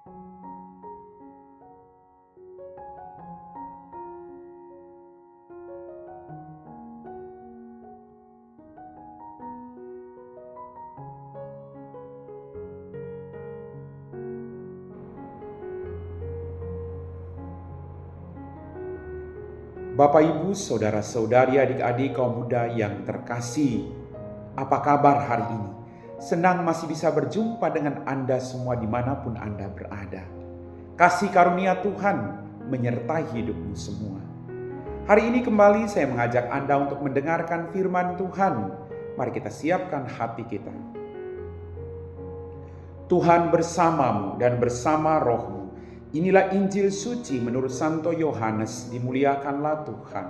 Bapak, Ibu, saudara-saudari, adik-adik kaum muda yang terkasih, apa kabar hari ini? Senang masih bisa berjumpa dengan Anda semua dimanapun Anda berada. Kasih karunia Tuhan menyertai hidupmu semua. Hari ini kembali saya mengajak Anda untuk mendengarkan firman Tuhan. Mari kita siapkan hati kita. Tuhan bersamamu dan bersama rohmu. Inilah Injil suci menurut Santo Yohanes, dimuliakanlah Tuhan.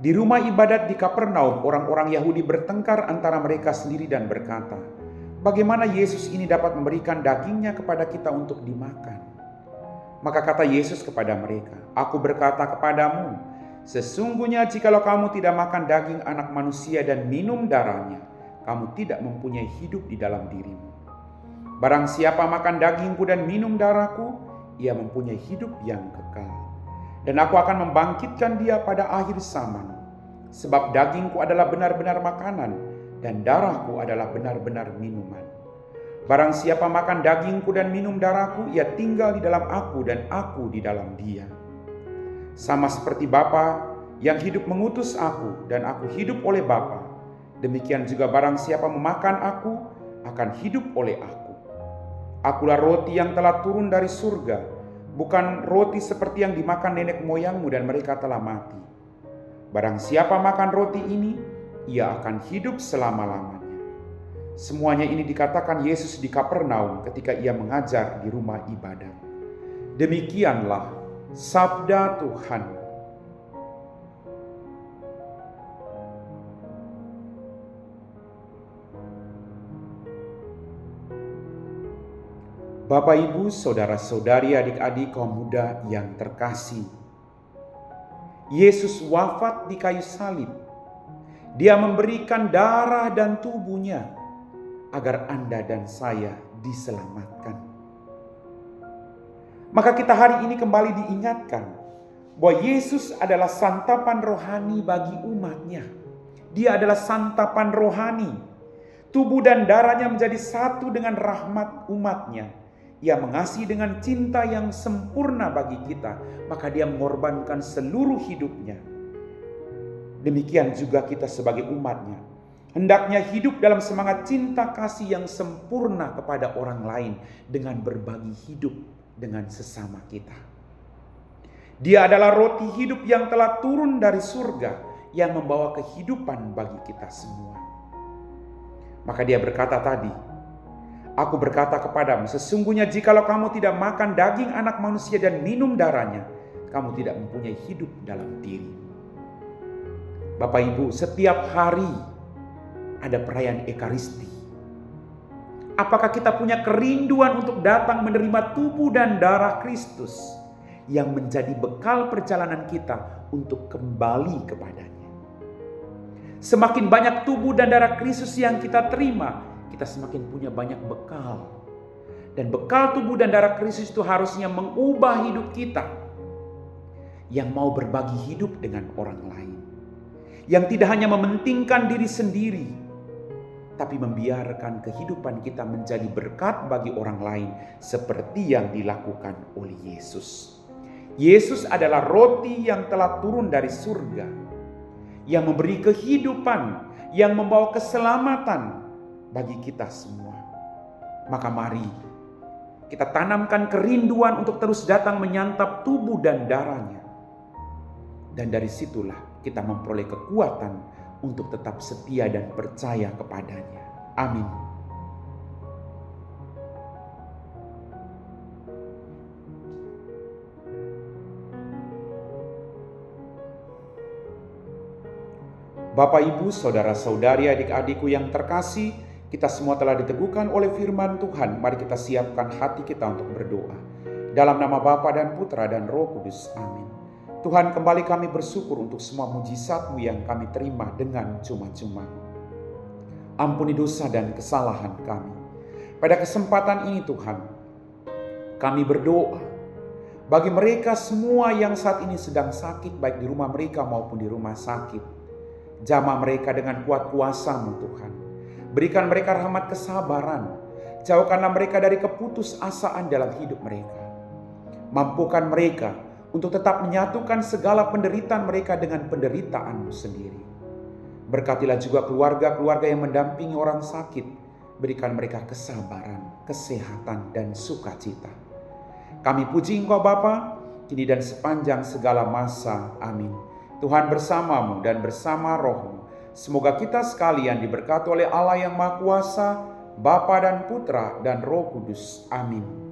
Di rumah ibadat di Kapernaum, orang-orang Yahudi bertengkar antara mereka sendiri dan berkata, "Bagaimana Yesus ini dapat memberikan dagingnya kepada kita untuk dimakan?" Maka kata Yesus kepada mereka, "Aku berkata kepadamu, sesungguhnya jikalau kamu tidak makan daging anak manusia dan minum darahnya, kamu tidak mempunyai hidup di dalam dirimu. Barang siapa makan dagingku dan minum darahku, ia mempunyai hidup yang kekal. Dan aku akan membangkitkan dia pada akhir zaman. Sebab dagingku adalah benar-benar makanan, dan darahku adalah benar-benar minuman. Barang siapa makan dagingku dan minum darahku, ia tinggal di dalam aku dan aku di dalam dia. Sama seperti Bapa yang hidup mengutus aku dan aku hidup oleh Bapa, demikian juga barang siapa memakan aku akan hidup oleh aku. Akulah roti yang telah turun dari surga, bukan roti seperti yang dimakan nenek moyangmu dan mereka telah mati. Barang siapa makan roti ini, ia akan hidup selama-lamanya." Semuanya ini dikatakan Yesus di Kapernaum ketika ia mengajar di rumah ibadat. Demikianlah sabda Tuhan. Bapak, Ibu, saudara-saudari, adik-adik kaum muda yang terkasih, Yesus wafat di kayu salib. Dia memberikan darah dan tubuhnya agar Anda dan saya diselamatkan. Maka kita hari ini kembali diingatkan bahwa Yesus adalah santapan rohani bagi umatnya. Dia adalah santapan rohani. Tubuh dan darahnya menjadi satu dengan rahmat umatnya. Ia mengasihi dengan cinta yang sempurna bagi kita, maka dia mengorbankan seluruh hidupnya. Demikian juga kita sebagai umatnya. Hendaknya hidup dalam semangat cinta kasih yang sempurna kepada orang lain dengan berbagi hidup dengan sesama kita. Dia adalah roti hidup yang telah turun dari surga yang membawa kehidupan bagi kita semua. Maka dia berkata tadi, "Aku berkata kepadamu, sesungguhnya jikalau kamu tidak makan daging anak manusia dan minum darahnya, kamu tidak mempunyai hidup dalam diri." Bapak, Ibu, setiap hari ada perayaan Ekaristi. Apakah kita punya kerinduan untuk datang menerima tubuh dan darah Kristus yang menjadi bekal perjalanan kita untuk kembali kepadanya? Semakin banyak tubuh dan darah Kristus yang kita terima, kita semakin punya banyak bekal. Dan bekal tubuh dan darah Kristus itu harusnya mengubah hidup kita, yang mau berbagi hidup dengan orang lain, yang tidak hanya mementingkan diri sendiri, tapi membiarkan kehidupan kita menjadi berkat bagi orang lain seperti yang dilakukan oleh Yesus. Yesus adalah roti yang telah turun dari surga, yang memberi kehidupan, yang membawa keselamatan bagi kita semua. Maka mari kita tanamkan kerinduan untuk terus datang menyantap tubuh dan darahnya. Dan dari situlah kita memperoleh kekuatan untuk tetap setia dan percaya kepadanya. Amin. Bapak, Ibu, saudara-saudari, adik-adikku yang terkasih, kita semua telah diteguhkan oleh firman Tuhan. Mari kita siapkan hati kita untuk berdoa. Dalam nama Bapa dan Putra dan Roh Kudus. Amin. Tuhan, kembali kami bersyukur untuk semua mujizat-Mu yang kami terima dengan cuma-cuma. Ampuni dosa dan kesalahan kami. Pada kesempatan ini Tuhan, kami berdoa bagi mereka semua yang saat ini sedang sakit, baik di rumah mereka maupun di rumah sakit. Jamah mereka dengan kuat kuasa-Mu Tuhan. Berikan mereka rahmat kesabaran. Jauhkanlah mereka dari keputusasaan dalam hidup mereka. Mampukan mereka untuk tetap menyatukan segala penderitaan mereka dengan penderitaan-Mu sendiri. Berkatilah juga keluarga-keluarga yang mendampingi orang sakit. Berikan mereka kesabaran, kesehatan, dan sukacita. Kami puji Engkau Bapa, kini dan sepanjang segala masa. Amin. Tuhan bersama-Mu dan bersama Roh-Mu. Semoga kita sekalian diberkati oleh Allah yang Maha Kuasa, Bapa dan Putra dan Roh Kudus. Amin.